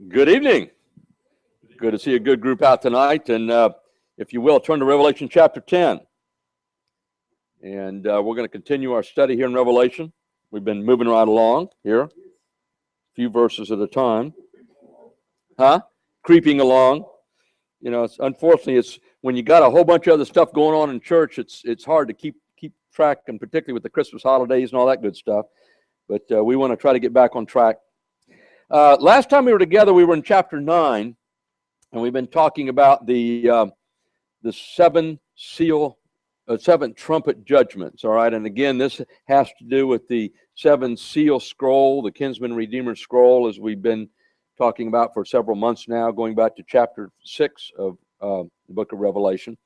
Good evening. Good to see a good group out tonight. And if you will, turn to Revelation chapter 10. And we're going to continue our study here in Revelation. We've been moving right along here, a few verses at a time. Creeping along. You know, unfortunately, it's when you got a whole bunch of other stuff going on in church, it's hard to keep track, and particularly with the Christmas holidays and all that good stuff. But we want to try to get back on track. Last time we were together, we were in chapter 9, and we've been talking about the seven trumpet judgments. All right, and again, this has to do with the seven seal scroll, the kinsman redeemer scroll, as we've been talking about for several months now, going back to chapter 6 of the book of Revelation.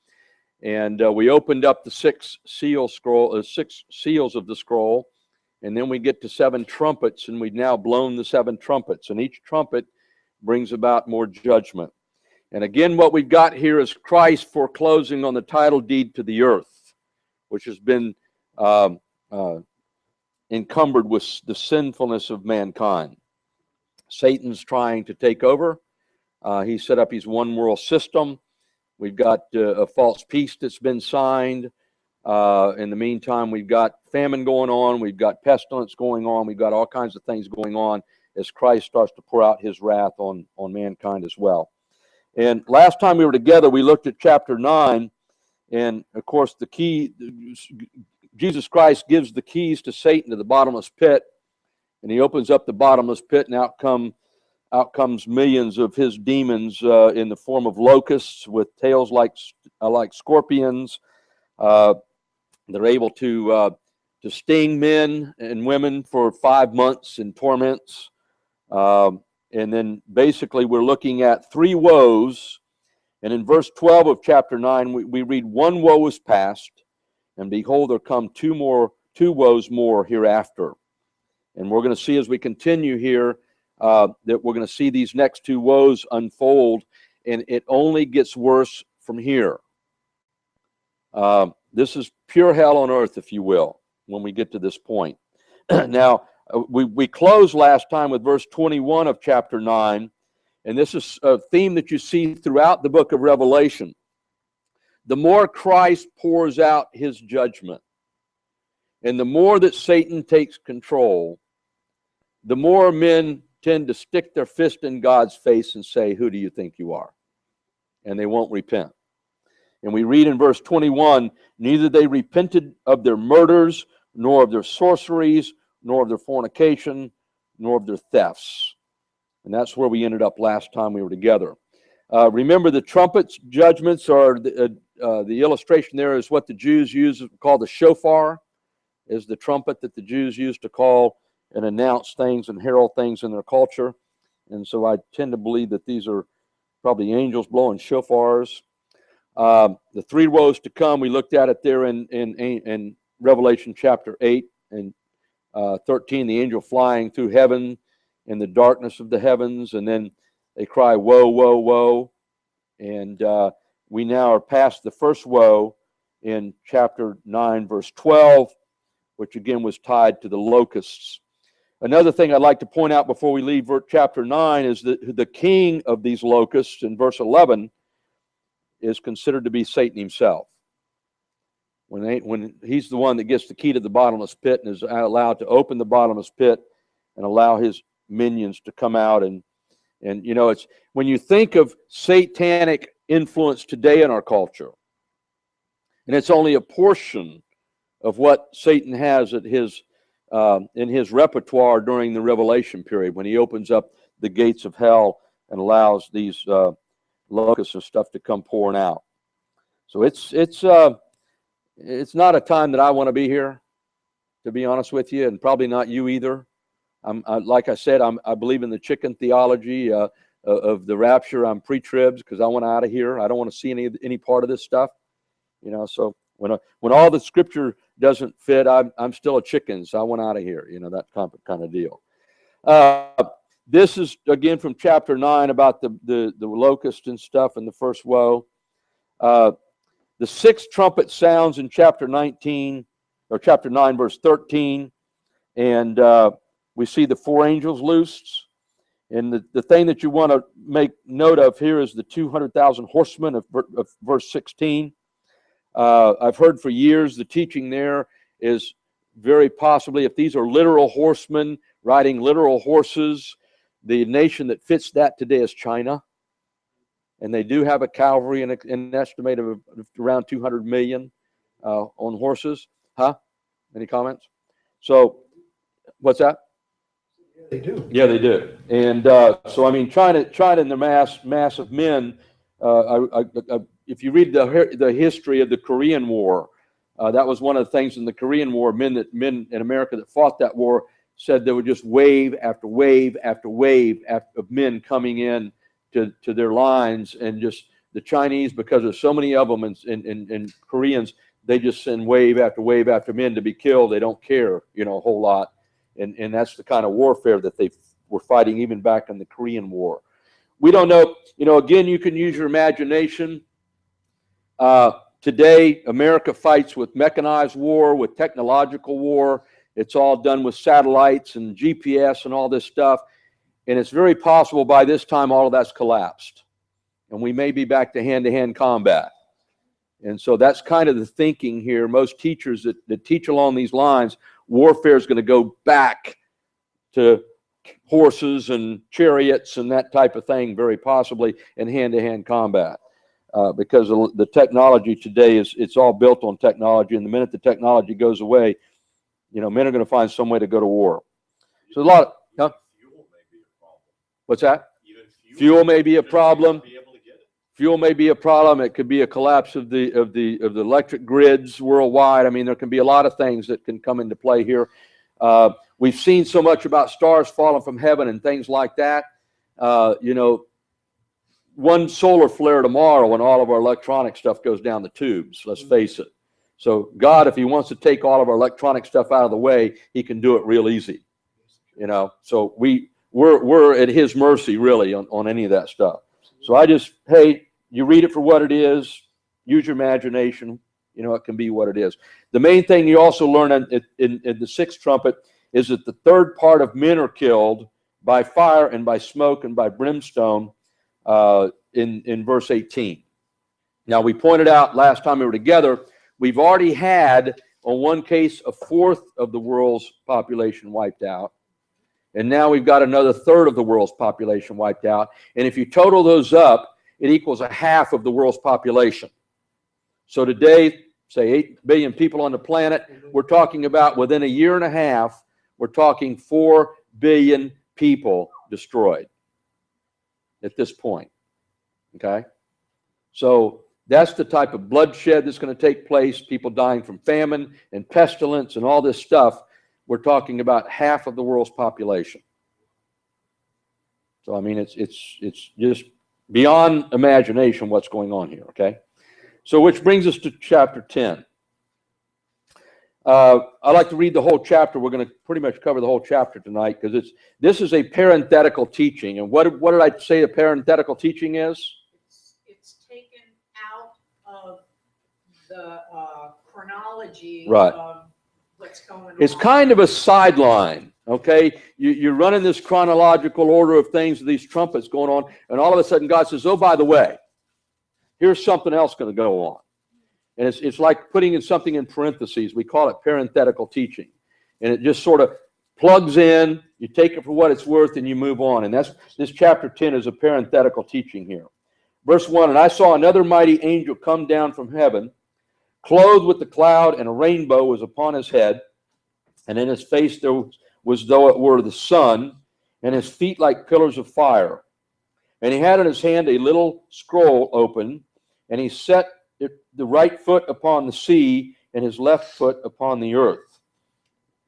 And we opened up the six seals of the scroll. And then we get to seven trumpets, and we've now blown the seven trumpets. And each trumpet brings about more judgment. And again, what we've got here is Christ foreclosing on the title deed to the earth, which has been encumbered with the sinfulness of mankind. Satan's trying to take over. He set up his one world system. We've got a false peace that's been signed. In the meantime, we've got famine going on, we've got pestilence going on, we've got all kinds of things going on as Christ starts to pour out his wrath on mankind as well. And last time we were together, we looked at chapter 9, and of course the key, Jesus Christ gives the keys to Satan to the bottomless pit, and he opens up the bottomless pit, and out comes millions of his demons in the form of locusts with tails like scorpions. They're able to sting men and women for 5 months in torments. And then basically we're looking at three woes. And in verse 12 of chapter 9, we read, "One woe is past, and behold, there come two woes more hereafter." And we're going to see as we continue here that we're going to see these next two woes unfold, and it only gets worse from here. This is pure hell on earth, if you will, when we get to this point. Now, we closed last time with verse 21 of chapter 9, and this is a theme that you see throughout the book of Revelation. The more Christ pours out his judgment, and the more that Satan takes control, the more men tend to stick their fist in God's face and say, "Who do you think you are?" And they won't repent. And we read in verse 21, "Neither they repented of their murders, nor of their sorceries, nor of their fornication, nor of their thefts." And that's where we ended up last time we were together. Remember, the trumpets judgments are the illustration there is what the Jews use called the shofar, is the trumpet that the Jews used to call and announce things and herald things in their culture. And so I tend to believe that these are probably angels blowing shofars. The three woes to come, we looked at it there in Revelation chapter 8 and 13, the angel flying through heaven in the darkness of the heavens, and then they cry, "Woe, woe, woe." And we now are past the first woe in chapter 9, verse 12, which again was tied to the locusts. Another thing I'd like to point out before we leave chapter 9 is that the king of these locusts in verse 11 is considered to be Satan himself. When he's the one that gets the key to the bottomless pit and is allowed to open the bottomless pit and allow his minions to come out. And you know, it's when you think of satanic influence today in our culture, and it's only a portion of what Satan has at his in his repertoire during the Revelation period, when he opens up the gates of hell and allows these locusts and stuff to come pouring out. So it's not a time that I want to be here, to be honest with you, and probably not you either. Like I said, I believe in the chicken theology of the rapture. I'm pre-tribs because I want out of here. I don't want to see any part of this stuff, you know. So when all the scripture doesn't fit, I'm still a chicken, so I want out of here, you know, that kind of deal. This is again from chapter 9 about the locust and stuff and the first woe. The sixth trumpet sounds in chapter 19 or chapter 9 verse 13, and we see the 4 angels loosed. And the thing that you want to make note of here is the 200,000 horsemen of verse 16. I've heard for years the teaching there is very possibly, if these are literal horsemen riding literal horses, the nation that fits that today is China. And they do have a cavalry and an estimate of around 200 million on horses. Huh? Any comments? So, what's that? Yeah, they do. Yeah, they do. And so, I mean, China and the mass of men, if you read the history of the Korean War, that was one of the things in the Korean War, men in America that fought that war said there were just wave after wave after wave of men coming in to their lines, and just the Chinese, because there's so many of them, and Koreans, they just send wave after men to be killed. They don't care, a whole lot. And that's the kind of warfare that they were fighting even back in the Korean War. We don't know, again, you can use your imagination. Today, America fights with mechanized war, with technological war. It's all done with satellites and GPS and all this stuff. And it's very possible by this time all of that's collapsed. And we may be back to hand-to-hand combat. And so that's kind of the thinking here. Most teachers that teach along these lines, warfare is going to go back to horses and chariots and that type of thing, very possibly, in hand-to-hand combat. Because the technology today it's all built on technology. And the minute the technology goes away, men are going to find some way to go to war. So a lot of... Huh? What's that? Fuel may be a problem. Fuel may be a problem. It could be a collapse of the electric grids worldwide. I mean, there can be a lot of things that can come into play here. We've seen so much about stars falling from heaven and things like that. One solar flare tomorrow and all of our electronic stuff goes down the tubes. Let's face it. So God, if He wants to take all of our electronic stuff out of the way, He can do it real easy. So we're at His mercy, really, on any of that stuff. So hey, you read it for what it is. Use your imagination. It can be what it is. The main thing you also learn in the 6th trumpet is that the 3rd part of men are killed by fire and by smoke and by brimstone in verse 18. Now, we pointed out last time we were together, we've already had, on one case, 1/4 of the world's population wiped out. And now we've got another 1/3 of the world's population wiped out. And if you total those up, it equals 1/2 of the world's population. So today, say 8 billion people on the planet, we're talking about within a year and a half, we're talking 4 billion people destroyed at this point. Okay? So that's the type of bloodshed that's going to take place, people dying from famine and pestilence and all this stuff. We're talking about 1/2 of the world's population. So, I mean, it's just beyond imagination what's going on here, okay? So, which brings us to chapter 10. I'd like to read the whole chapter. We're going to pretty much cover the whole chapter tonight because this is a parenthetical teaching. And what did I say a parenthetical teaching is? It's taken out of the chronology right. of what's going on. It's kind of a sideline, okay? You're running this chronological order of things, these trumpets going on, and all of a sudden God says, oh, by the way, here's something else going to go on. And it's like putting in something in parentheses. We call it parenthetical teaching. And it just sort of plugs in, you take it for what it's worth, and you move on. And this chapter 10 is a parenthetical teaching here. Verse 1, and I saw another mighty angel come down from heaven, clothed with the cloud, and a rainbow was upon his head, and in his face there was though it were the sun, and his feet like pillars of fire. And he had in his hand a little scroll open, and he set the right foot upon the sea, and his left foot upon the earth.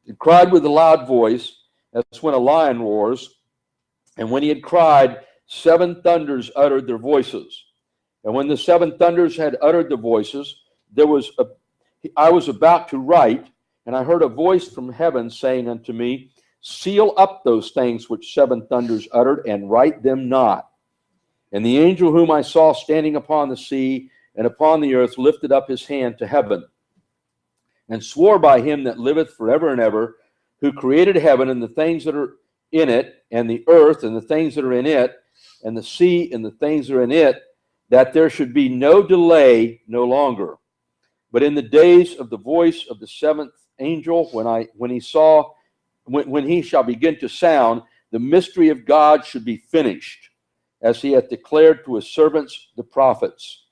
He cried with a loud voice, as when a lion roars, and when he had cried, 7 thunders uttered their voices. And when the 7 thunders had uttered their voices, I was about to write, and I heard a voice from heaven saying unto me, seal up those things which 7 thunders uttered, and write them not. And the angel whom I saw standing upon the sea and upon the earth lifted up his hand to heaven, and swore by him that liveth forever and ever, who created heaven and the things that are in it, and the earth and the things that are in it, and the sea and the things that are in it, that there should be no delay no longer. But in the days of the voice of the seventh angel, when he shall begin to sound, the mystery of God should be finished, as he hath declared to his servants the prophets.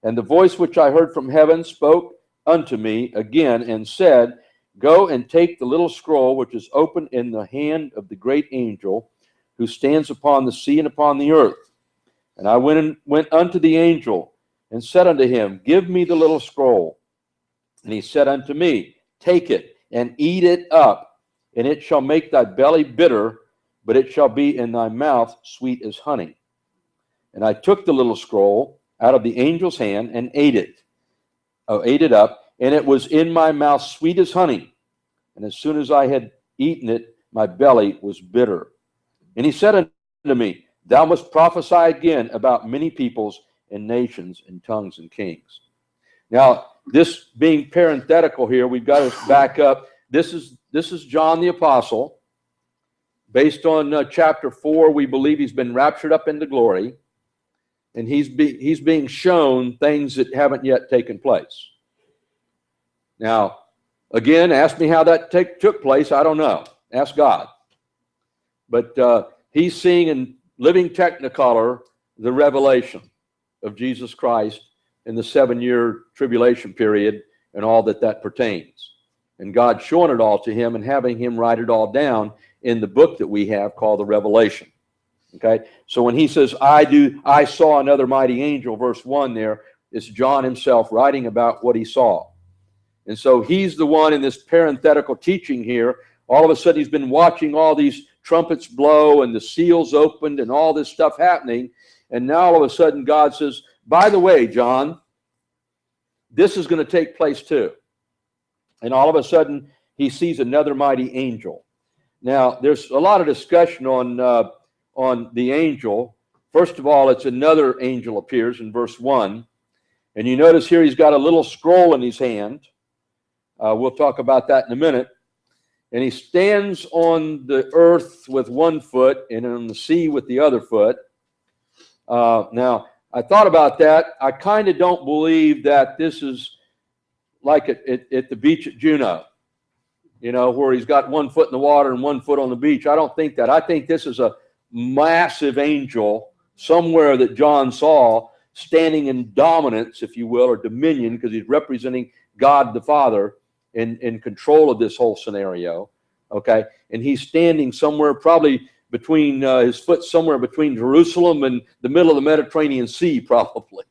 And the voice which I heard from heaven spoke unto me again, and said, Go and take the little scroll which is open in the hand of the great angel, who stands upon the sea and upon the earth. And I went unto the angel, and said unto him, Give me the little scroll. And he said unto me, Take it, and eat it up, and it shall make thy belly bitter, but it shall be in thy mouth sweet as honey. And I took the little scroll out of the angel's hand, and ate it up, and it was in my mouth sweet as honey. And as soon as I had eaten it, my belly was bitter. And he said unto me, Thou must prophesy again about many peoples and nations and tongues and kings. Now, this being parenthetical here, we've got to back up. This is John the Apostle. Based on chapter 4, we believe he's been raptured up into glory. And he's being shown things that haven't yet taken place. Now, again, ask me how that took place. I don't know. Ask God. But he's seeing in living technicolor the revelation of Jesus Christ in the 7-year tribulation period and all that pertains. And God showing it all to him and having him write it all down in the book that we have called the Revelation. Okay? So when he says, I saw another mighty angel, verse 1 there, it's John himself writing about what he saw. And so he's the one in this parenthetical teaching here. All of a sudden he's been watching all these trumpets blow and the seals opened and all this stuff happening. And now all of a sudden God says, by the way, John, this is going to take place too. And all of a sudden he sees another mighty angel. Now there's a lot of discussion on the angel. First of all, it's another angel appears in verse 1. And you notice here he's got a little scroll in his hand. We'll talk about that in a minute. And he stands on the earth with one foot and on the sea with the other foot. Now, I thought about that. I kind of don't believe that this is like at the beach at Juneau, you know, where he's got 1 foot in the water and 1 foot on the beach. I don't think that. I think this is a massive angel somewhere that John saw standing in dominance, if you will, or dominion, because he's representing God the Father in control of this whole scenario, okay? And he's standing somewhere probably between his foot somewhere between Jerusalem and the middle of the Mediterranean Sea, probably.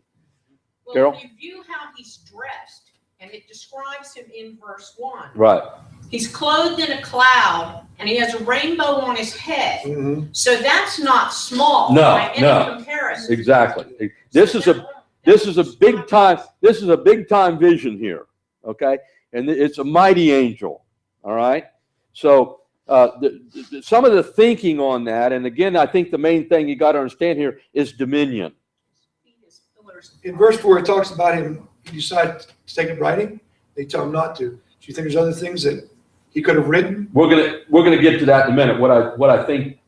Well, Carol? if you view how he's dressed, and it describes him in verse 1. Right. He's clothed in a cloud, and he has a rainbow on his head. Mm-hmm. So that's not small by any comparison. Exactly. This is a big time vision here, okay? And it's a mighty angel, all right? So some of the thinking on that, and again, I think the main thing you got to understand here is dominion. In verse 4, it talks about him. He decided to take up writing. They tell him not to. Do you think there's other things that he could have written? We're gonna get to that in a minute. What I think,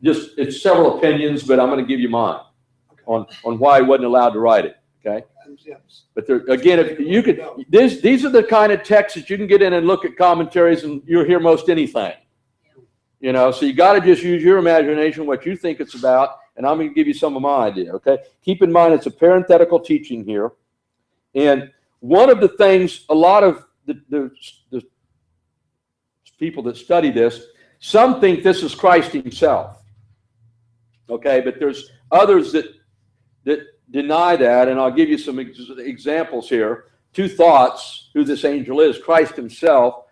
just it's several opinions, but I'm going to give you mine on why he wasn't allowed to write it. Okay. Yes. But there, again, if you could, these are the kind of texts that you can get in and look at commentaries, and you'll hear most anything. You know, so you got to just use your imagination, what you think it's about, and I'm going to give you some of my idea. Okay. Keep in mind, it's a parenthetical teaching here, and one of the things a lot of the people that study this, some think this is Christ himself. Okay, but there's others that deny that, and I'll give you some examples here. 2 thoughts who this angel is: Christ himself.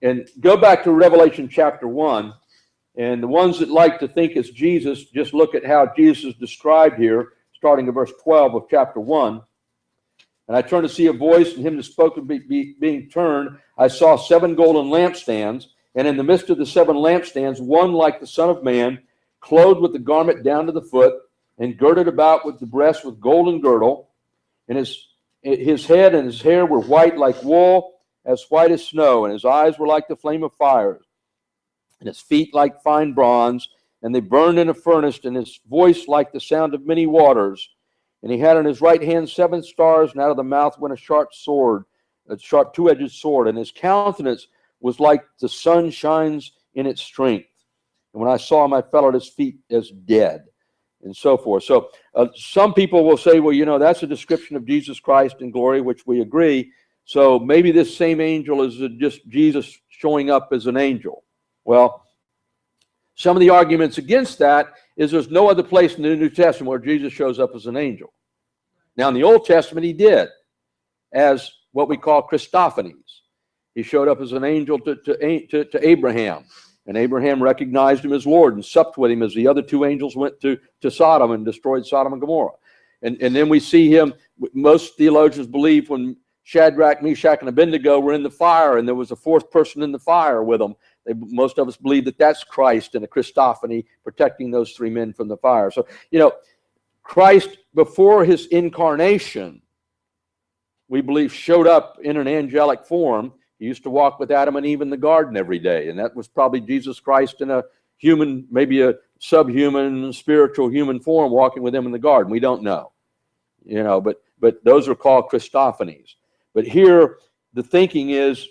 And go back to Revelation chapter 1, and the ones that like to think it's Jesus, just look at how Jesus is described here, starting at verse 12 of chapter 1. And I turned to see a voice, and him that spoke being turned, I saw 7 golden lampstands, and in the midst of the 7 lampstands, one like the Son of Man, clothed with the garment down to the foot, and girded about with the breast with golden girdle, and his head and his hair were white like wool, as white as snow, and his eyes were like the flame of fire, and his feet like fine bronze, and they burned in a furnace, and his voice like the sound of many waters. And he had in his right hand 7 stars, and out of the mouth went a sharp sword, a sharp two-edged sword, and his countenance was like the sun shines in its strength. And when I saw him, I fell at his feet as dead, and so forth. So some people will say, well, you know, that's a description of Jesus Christ in glory, which we agree. So maybe this same angel is just Jesus showing up as an angel. Well, some of the arguments against that is there's no other place in the New Testament where Jesus shows up as an angel. Now, in the Old Testament, he did, as what we call Christophanies. He showed up as an angel to Abraham, and Abraham recognized him as Lord and supped with him as the other 2 angels went to Sodom and destroyed Sodom and Gomorrah. And then we see him, most theologians believe when Shadrach, Meshach, and Abednego were in the fire, and there was a 4th person in the fire with them. Most of us believe that that's Christ in a Christophany protecting those 3 men from the fire. So, you know, Christ, before his incarnation, we believe showed up in an angelic form. He used to walk with Adam and Eve in the garden every day, and that was probably Jesus Christ in a human, maybe a subhuman, spiritual human form, walking with them in the garden. We don't know, you know, but those are called Christophanies. But here, the thinking is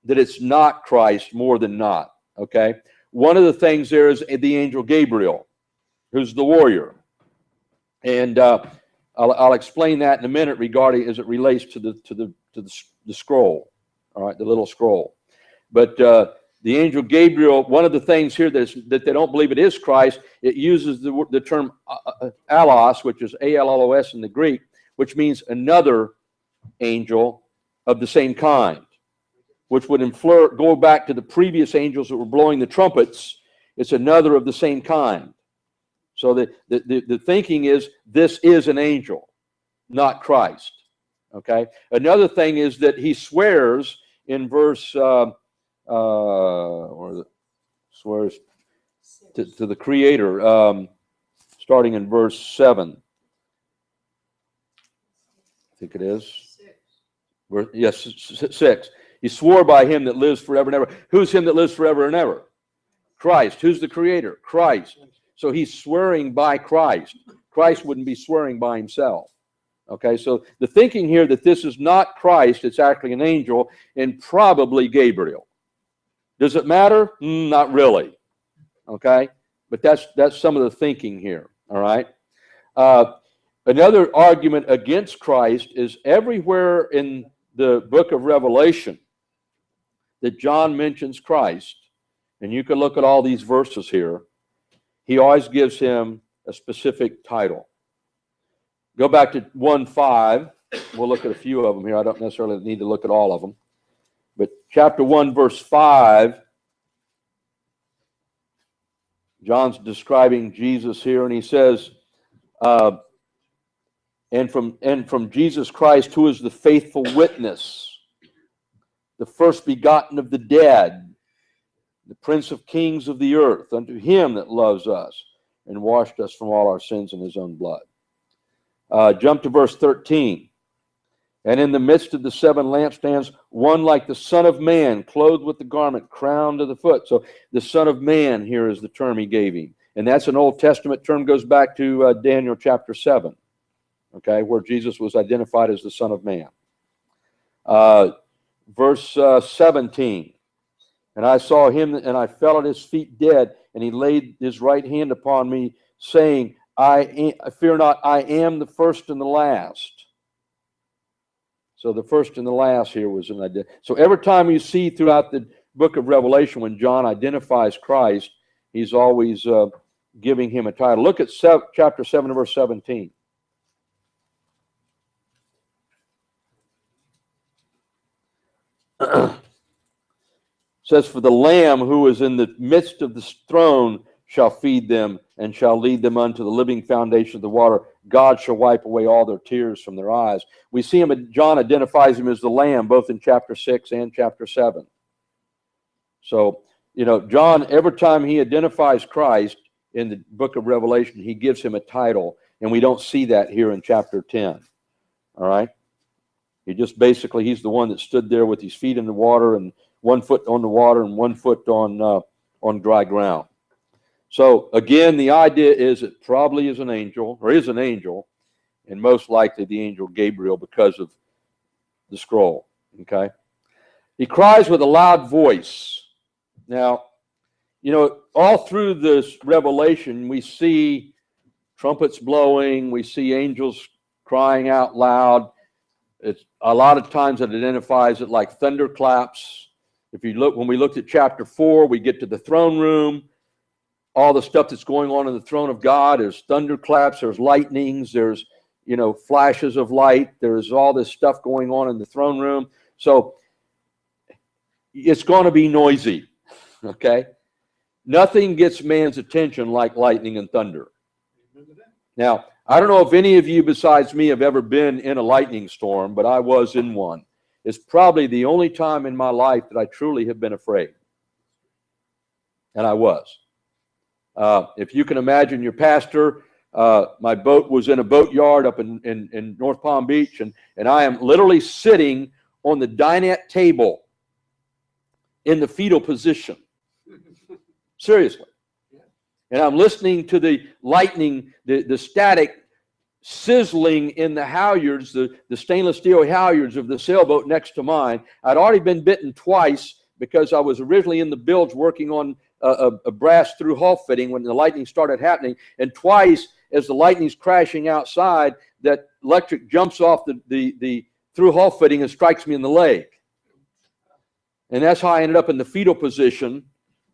that it's not Christ more than not, okay? One of the things there is the angel Gabriel, who's the warrior. And I'll explain that in a minute regarding as it relates to the scroll, all right, the little scroll. But the angel Gabriel, one of the things here that they don't believe it is Christ, it uses the term allos, which is A-L-L-O-S in the Greek, which means another angel of the same kind, which would go back to the previous angels that were blowing the trumpets. It's another of the same kind. So the thinking is this is an angel, not Christ. Okay. Another thing is that he swears in verse, swears to the Creator, starting in verse 7. I think it is. 6. Yes, 6. He swore by him that lives forever and ever. Who's him that lives forever and ever? Christ. Who's the Creator? Christ. So he's swearing by Christ. Christ wouldn't be swearing by himself. Okay, so the thinking here that this is not Christ, it's actually an angel, and probably Gabriel. Does it matter? Not really. Okay, but that's some of the thinking here. All right. Another argument against Christ is everywhere in the book of Revelation that John mentions Christ, and you can look at all these verses here, he always gives him a specific title. Go back to 1:5. We'll look at a few of them here. I don't necessarily need to look at all of them. But chapter 1, verse 5, John's describing Jesus here, and he says, and from Jesus Christ, who is the faithful witness, the first begotten of the dead, the Prince of kings of the earth, unto him that loves us and washed us from all our sins in his own blood. Jump to verse 13. And in the midst of the 7 lampstands, one like the Son of Man, clothed with the garment, crowned to the foot. So the Son of Man here is the term he gave him. And that's an Old Testament term, goes back to Daniel chapter 7, okay, where Jesus was identified as the Son of Man. Verse 17. And I saw him, and I fell at his feet dead, and he laid his right hand upon me, saying, I fear not, I am the first and the last. So the first and the last here was an idea. So every time you see throughout the book of Revelation when John identifies Christ, he's always giving him a title. Look at chapter 7 verse 17. It says, for the Lamb who is in the midst of the throne shall feed them and shall lead them unto the living foundation of the water. God shall wipe away all their tears from their eyes. We see him, John identifies him as the Lamb, both in chapter 6 and chapter 7. So, you know, John, every time he identifies Christ in the book of Revelation, he gives him a title, and we don't see that here in chapter 10. All right? He just basically, he's the one that stood there with his feet in the water and 1 foot on the water and 1 foot on dry ground. So again, the idea is it probably is an angel, or is an angel, and most likely the angel Gabriel because of the scroll. Okay. He cries with a loud voice. Now, all through this revelation, we see trumpets blowing, we see angels crying out loud. It's a lot of times it identifies it like thunderclaps. If you look, when we looked at chapter 4, we get to the throne room. All the stuff that's going on in the throne of God is thunderclaps, there's lightnings, there's flashes of light, there's all this stuff going on in the throne room. So it's going to be noisy, okay? Nothing gets man's attention like lightning and thunder. Now, I don't know if any of you besides me have ever been in a lightning storm, but I was in one. It's probably the only time in my life that I truly have been afraid. And I was. If you can imagine your pastor, my boat was in a boatyard up in North Palm Beach, and I am literally sitting on the dinette table in the fetal position. Seriously. And I'm listening to the lightning, the static sizzling in the halyards, the stainless steel halyards of the sailboat next to mine. I'd already been bitten twice because I was originally in the bilge working on a brass through hull fitting when the lightning started happening. And twice, as the lightning's crashing outside, that electric jumps off the through hull fitting and strikes me in the leg. And that's how I ended up in the fetal position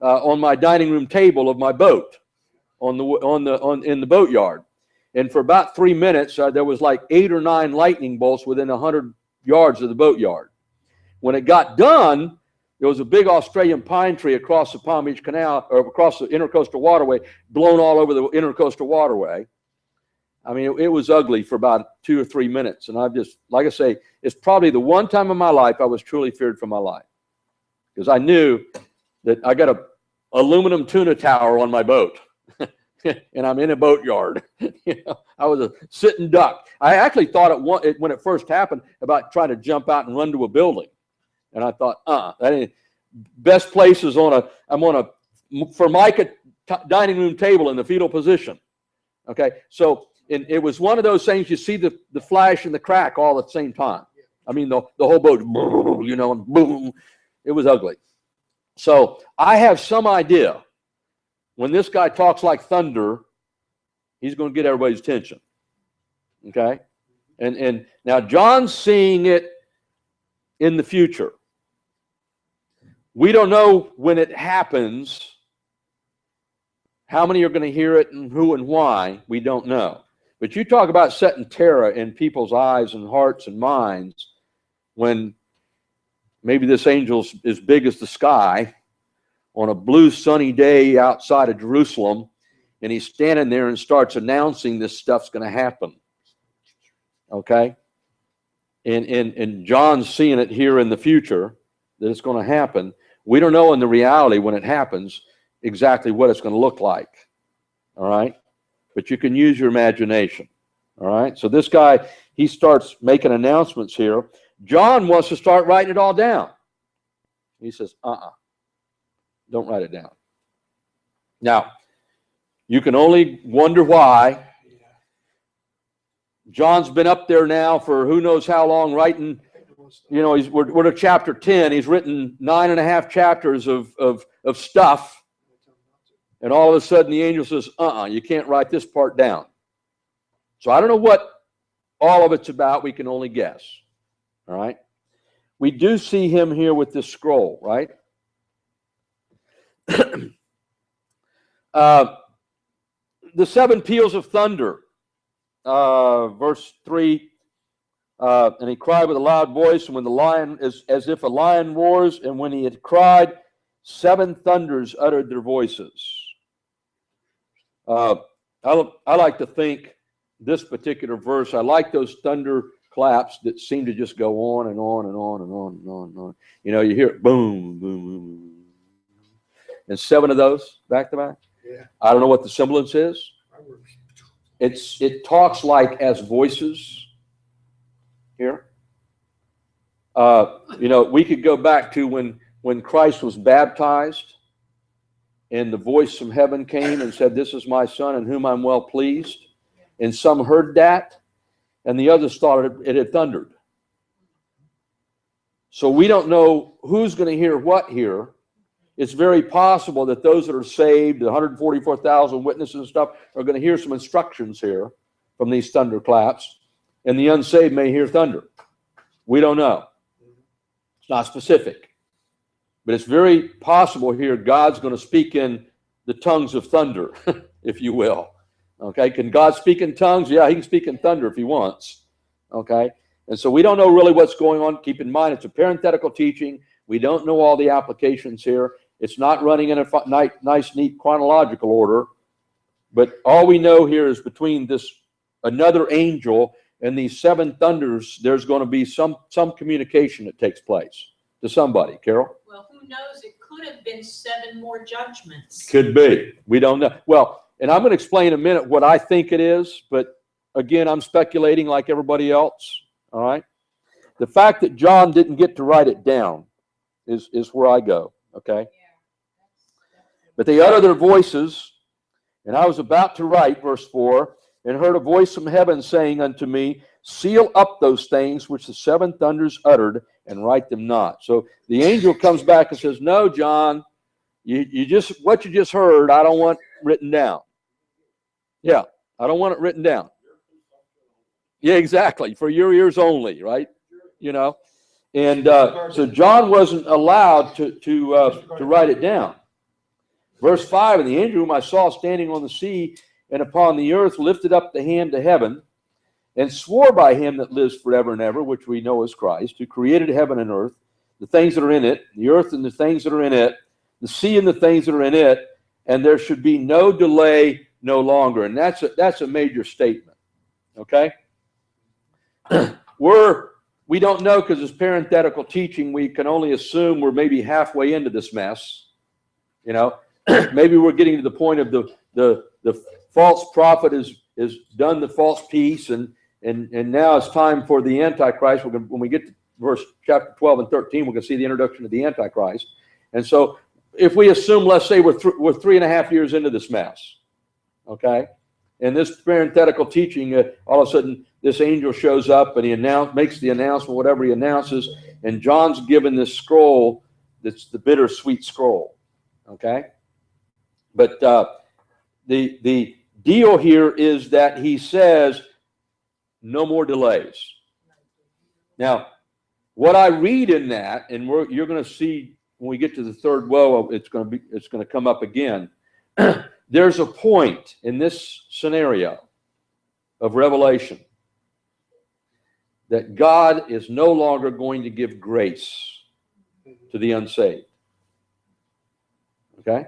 on my dining room table of my boat in the boatyard. And for about 3 minutes, there was like 8 or 9 lightning bolts within 100 yards of the boatyard. When it got done, there was a big Australian pine tree across the Palm Beach Canal, or across the Intercoastal Waterway, blown all over the Intercoastal Waterway. I mean, it was ugly for about 2 or 3 minutes. And I've just, like I say, it's probably the one time in my life I was truly feared for my life. Because I knew that I got a aluminum tuna tower on my boat. And I'm in a boatyard. I was a sitting duck. I actually thought when it first happened about trying to jump out and run to a building. And I thought, that ain't best place is I'm on a Formica dining room table in the fetal position. Okay, so it was one of those things you see the flash and the crack all at the same time. I mean, the whole boat, and boom. It was ugly. So I have some idea when this guy talks like thunder, he's going to get everybody's attention. Okay? And now John's seeing it in the future. We don't know when it happens. How many are going to hear it and who and why? We don't know. But you talk about setting terror in people's eyes and hearts and minds when maybe this angel's as big as the sky on a blue sunny day outside of Jerusalem, and he's standing there and starts announcing this stuff's going to happen. Okay? And John's seeing it here in the future, that it's going to happen. We don't know in the reality when it happens exactly what it's going to look like. All right? But you can use your imagination. All right? So this guy, he starts making announcements here. John wants to start writing it all down. He says, don't write it down. Now, you can only wonder why. John's been up there now for who knows how long writing. We're to chapter 10. He's written 9.5 chapters of stuff. And all of a sudden the angel says, you can't write this part down. So I don't know what all of it's about. We can only guess. All right. We do see him here with this scroll, right? The 7 peals of thunder, verse 3, and he cried with a loud voice, and when the lion, as if a lion roars, and when he had cried, 7 thunders uttered their voices. I like to think this particular verse, I like those thunder claps that seem to just go on and on and on and on and on and on. You hear it boom, boom, boom, boom. And 7 of those back to back. Yeah. I don't know what the semblance is. It talks like as voices here. We could go back to when Christ was baptized and the voice from heaven came and said, "This is my son in whom I'm well pleased." And some heard that, and the others thought it had thundered. So we don't know who's going to hear what here. It's very possible that those that are saved, the 144,000 witnesses and stuff, are going to hear some instructions here from these thunderclaps, and the unsaved may hear thunder. We don't know. It's not specific. But it's very possible here God's going to speak in the tongues of thunder, if you will. Okay, can God speak in tongues? Yeah, he can speak in thunder if he wants. Okay, and so we don't know really what's going on. Keep in mind, it's a parenthetical teaching. We don't know all the applications here. It's not running in a nice, neat chronological order. But all we know here is between this another angel and these seven thunders, there's going to be some communication that takes place to somebody. Carol? Well, who knows? It could have been 7 more judgments. Could be. We don't know. Well, and I'm going to explain in a minute what I think it is, but again, I'm speculating like everybody else. All right? The fact that John didn't get to write it down is where I go. Okay? But they uttered their voices, and I was about to write, verse 4, and heard a voice from heaven saying unto me, seal up those things which the 7 thunders uttered, and write them not. So the angel comes back and says, no, John, you just what you just heard, I don't want written down. Yeah, I don't want it written down. Yeah, exactly. For your ears only, right? And so John wasn't allowed to write it down. Verse 5, and the angel whom I saw standing on the sea and upon the earth lifted up the hand to heaven and swore by him that lives forever and ever, which we know is Christ, who created heaven and earth, the things that are in it, the earth and the things that are in it, the sea and the things that are in it, and there should be no delay no longer. And that's a major statement. Okay? We don't know because it's parenthetical teaching. We can only assume we're maybe halfway into this mess. Maybe we're getting to the point of the false prophet is done the false peace, and now it's time for the Antichrist. When we get to chapter 12 and 13, we're going to see the introduction of the Antichrist. And so if we assume, let's say we're 3.5 years into this mess, okay? And this parenthetical teaching, all of a sudden this angel shows up and he makes the announcement, whatever he announces, and John's given this scroll that's the bittersweet scroll, okay? But the deal here is that he says no more delays. Now, what I read in that, and you're going to see when we get to the third woe, it's going to come up again. There's a point in this scenario of Revelation that God is no longer going to give grace to the unsaved. Okay?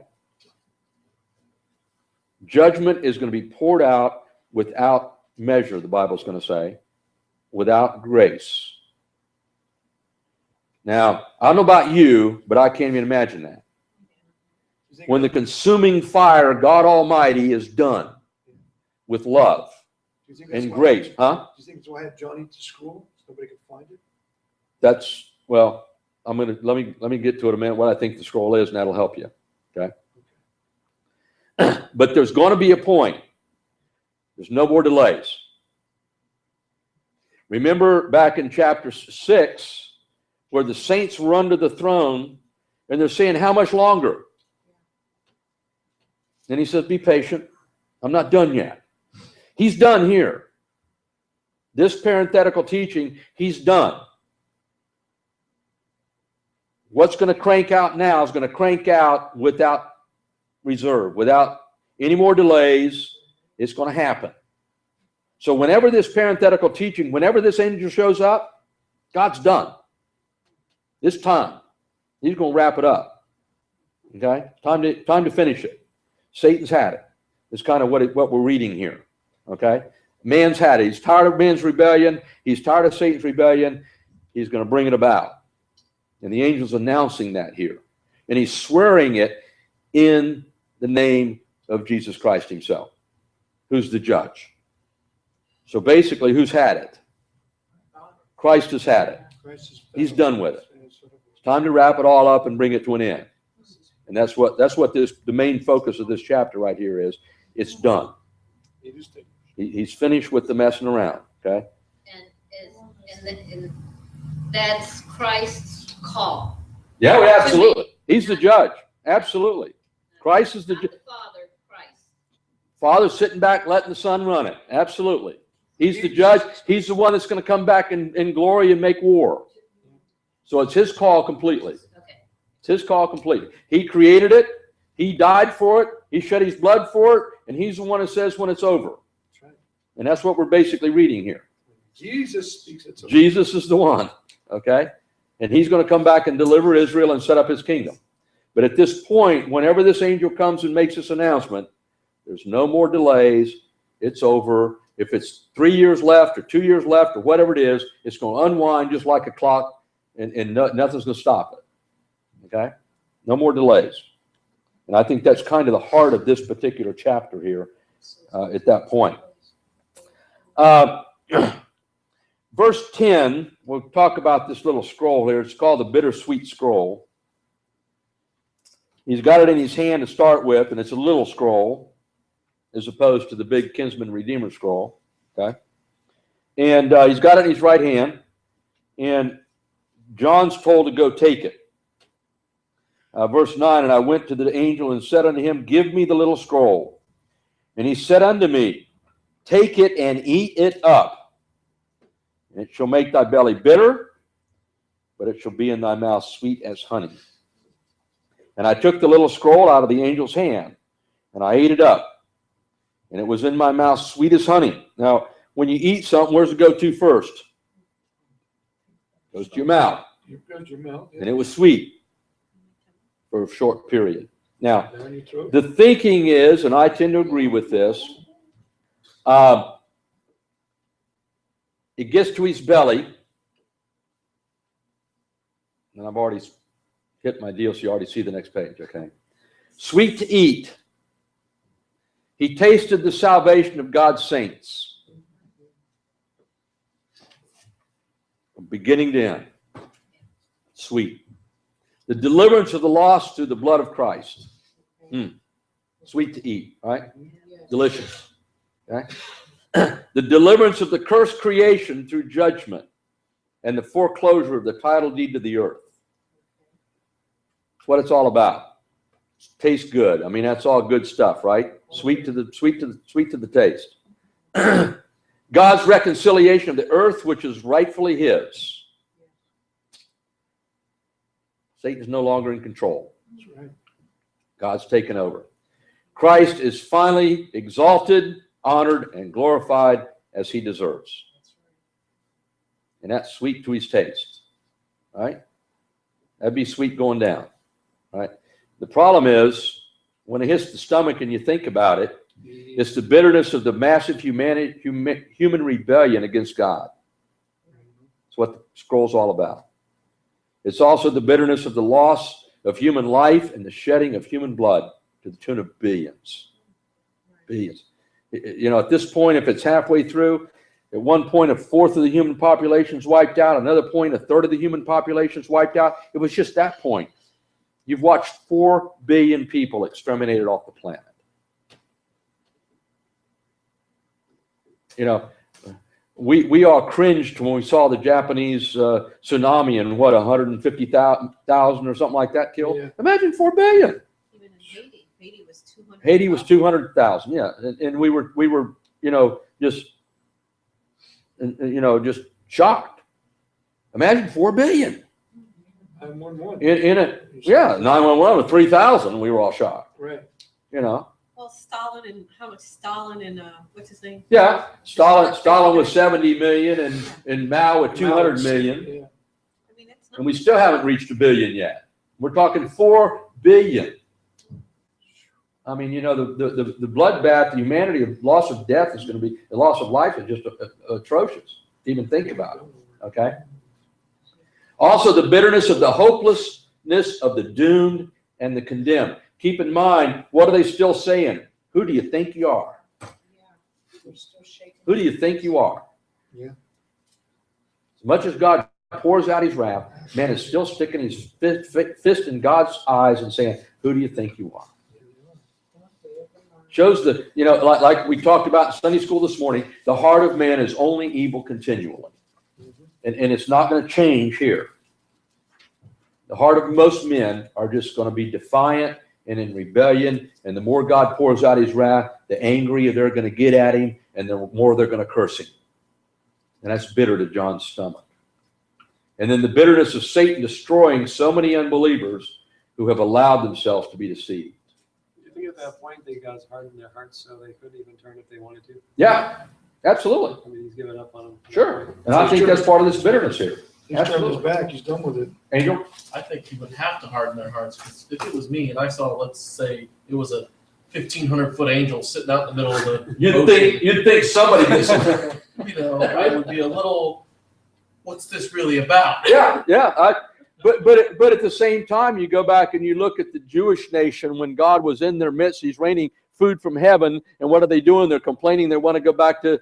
Judgment is going to be poured out without measure, the Bible's going to say, without grace. Now, I don't know about you, but I can't even imagine that. When the consuming fire, God Almighty, is done with love and grace. Huh? Do you think it's why I had Johnny to school? So nobody could find it? That's, well, let me get to it in a minute, what I think the scroll is, and that'll help you. Okay? But there's going to be a point. There's no more delays. Remember back in chapter 6, where the saints were under the throne, and they're saying, how much longer? And he says, be patient. I'm not done yet. He's done here. This parenthetical teaching, he's done. What's going to crank out now is going to crank out without reserve, without any more delays. It's going to happen. So whenever this parenthetical teaching, whenever this angel shows up, God's done. This time, he's going to wrap it up. Okay? Time to finish it. Satan's had it. It's kind of what we're reading here. Okay? Man's had it. He's tired of man's rebellion. He's tired of Satan's rebellion. He's going to bring it about. And the angel's announcing that here. And he's swearing it in the name of Jesus Christ himself, who's the judge. So basically, who's had it? Christ has had it. He's done with it. It's time to wrap it all up and bring it to an end. And that's what the main focus of this chapter right here is. It's done. He's finished with the messing around. Okay. And that's Christ's call. Yeah, absolutely. He's the judge. Absolutely. Christ is the judge. Father, Christ. Father's sitting back, letting the Son run it. Absolutely. He's the judge. He's the one that's going to come back in glory and make war. So it's his call completely. Okay. It's his call completely. He created it. He died for it. He shed his blood for it. And he's the one that says when it's over. That's right. And that's what we're basically reading here. Jesus speaks it. Jesus is the one. Okay. And he's going to come back and deliver Israel and set up his kingdom. But at this point, whenever this angel comes and makes this announcement, there's no more delays. It's over. If it's 3 years left or 2 years left or whatever it is, it's going to unwind just like a clock, and nothing's going to stop it. Okay? No more delays. And I think that's kind of the heart of this particular chapter here at that point. Verse 10, we'll talk about this little scroll here. It's called the bittersweet scroll. He's got it in his hand to start with, and it's a little scroll as opposed to the big kinsman redeemer scroll. Okay, and he's got it in his right hand, and John's told to go take it. Verse 9, and I went to the angel and said unto him, give me the little scroll. And he said unto me, take it and eat it up. And it shall make thy belly bitter, but it shall be in thy mouth sweet as honey. And I took the little scroll out of the angel's hand, and I ate it up. And it was in my mouth sweet as honey. Now, when you eat something, where's it go to first? Goes to your mouth. And it was sweet for a short period. Now, the thinking is, and I tend to agree with this, it gets to his belly, and I've already hit my deal, so you already see the next page, okay? Sweet to eat. He tasted the salvation of God's saints. From beginning to end. Sweet. The deliverance of the lost through the blood of Christ. Sweet to eat, right? Delicious. Okay? The deliverance of the cursed creation through judgment and the foreclosure of the title deed to the earth. That's what it's all about. Tastes good. I mean, that's all good stuff, right? Sweet to the taste. God's reconciliation of the earth, which is rightfully his. Satan is no longer in control. That's right. God's taken over. Christ is finally exalted, honored, and glorified as he deserves. And that's sweet to his taste. Right? That'd be sweet going down. Right? The problem is, when it hits the stomach and you think about it, it's the bitterness of the massive human rebellion against God. That's what the scroll's all about. It's also the bitterness of the loss of human life and the shedding of human blood to the tune of billions. Billions. You know, at this point, if it's halfway through, at one point, a fourth of the human population is wiped out. Another point, a third of the human population is wiped out. It was just that point. You've watched 4 billion people exterminated off the planet. You know, we all cringed when we saw the Japanese tsunami and 150,000 or something like that killed. Yeah. Imagine 4 billion. Even in Haiti, Haiti was 200,000. Haiti was 200,000. Yeah, and we were just shocked. Imagine 4 billion. 911. In it, yeah, 911 with 3,000. We were all shocked. Right. You know. Well, Stalin and what's his name? Yeah, Stalin was 70 million and Mao with 200 million. Yeah. I mean, it's And we still haven't reached 1 billion yet. We're talking 4 billion. I mean, you know, the bloodbath, the humanity of loss of death is going to be, the loss of life is just atrocious to even think about. Okay. Also, the bitterness of the hopelessness of the doomed and the condemned. Keep in mind, what are they still saying? Who do you think you are? We're still shaking. Who do you think you are? Yeah. As much as God pours out his wrath, man is still sticking his fist in God's eyes and saying, who do you think you are? Shows the, like we talked about in Sunday school this morning, the heart of man is only evil continually. And it's not going to change here. The heart of most men are just going to be defiant and in rebellion. And the more God pours out his wrath, the angrier they're going to get at him, and the more they're going to curse him. And that's bitter to John's stomach. And then the bitterness of Satan destroying so many unbelievers who have allowed themselves to be deceived. Do you think at that point they God's hardened their hearts so they couldn't even turn if they wanted to? Yeah, absolutely. I mean, he's given up on them. Sure. And I think that's part of this bitterness here. He's turned his back. He's done with it. Angel? I think he would have to harden their hearts, because if it was me and I saw, let's say, it was a 1,500-foot angel sitting out in the middle of the You'd think somebody did something. I would be a little, what's this really about? Yeah. But at the same time, you go back and you look at the Jewish nation when God was in their midst. He's raining food from heaven, and what are they doing? They're complaining. They want to go back to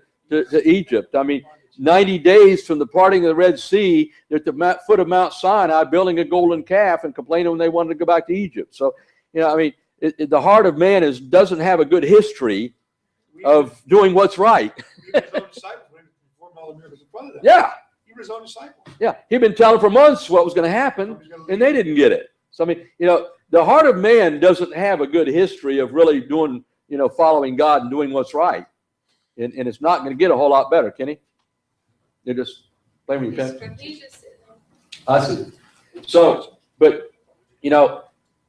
Egypt. I mean, 90 days from the parting of the Red Sea, they're at the foot of Mount Sinai building a golden calf and complaining when they wanted to go back to Egypt. So, the heart of man doesn't have a good history of doing what's right. Yeah. He was his own disciple. Yeah. He'd been telling for months what was going to happen, and they didn't get it. So, I mean, the heart of man doesn't have a good history of really doing, following God and doing what's right. And it's not going to get a whole lot better, Kenny. They're just blaming you. I see. So, but,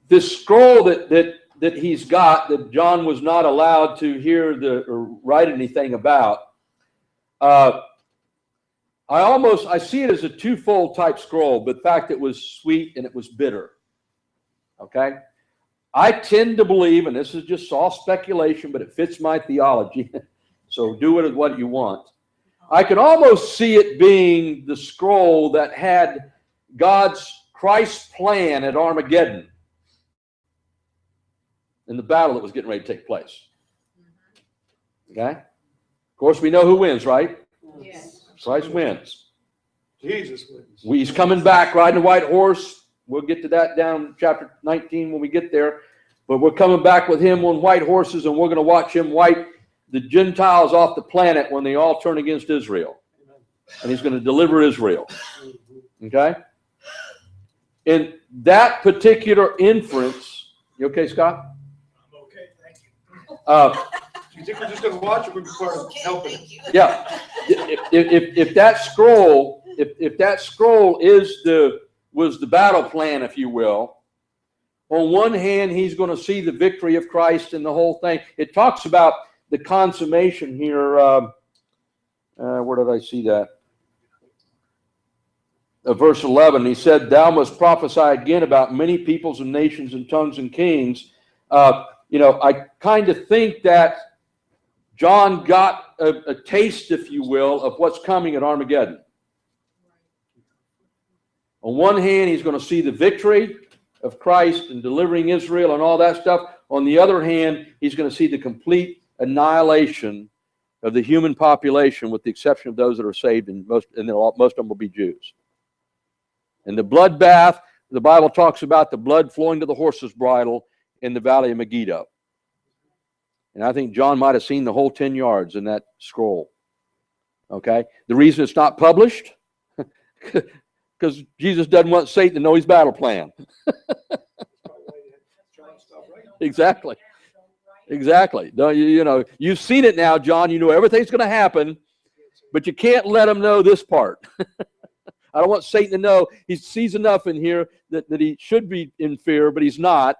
this scroll that he's got, that John was not allowed to hear or write anything about, I see it as a twofold type scroll, but the fact it was sweet and it was bitter. Okay? I tend to believe, and this is just all speculation, but it fits my theology, so do with it what you want. I can almost see it being the scroll that had Christ's plan at Armageddon in the battle that was getting ready to take place. Okay? Of course, we know who wins, right? Yes. Christ wins. Jesus wins. He's coming back riding a white horse. We'll get to that down in chapter 19 when we get there. But we're coming back with him on white horses, and we're going to watch him wipe the Gentiles off the planet when they all turn against Israel. And he's going to deliver Israel. Okay? In that particular inference, you okay, Scott? I'm okay, thank you. Do you think we're just going to watch or we're going to be part of helping? Yeah. If that scroll was the battle plan, if you will, on one hand, he's going to see the victory of Christ in the whole thing. It talks about the consummation here. Where did I see that? Verse 11, he said, thou must prophesy again about many peoples and nations and tongues and kings. I kind of think that John got a taste, if you will, of what's coming at Armageddon. On one hand, he's going to see the victory of Christ and delivering Israel and all that stuff. On the other hand, he's going to see the complete annihilation of the human population, with the exception of those that are saved, and most of them will be Jews. And the bloodbath, the Bible talks about the blood flowing to the horse's bridle in the valley of Megiddo. And I think John might have seen the whole 10 yards in that scroll. Okay? The reason it's not published, because Jesus doesn't want Satan to know his battle plan. Exactly. No, you've seen it now, John. You know everything's going to happen, but you can't let him know this part. I don't want Satan to know. He sees enough in here that he should be in fear, but he's not.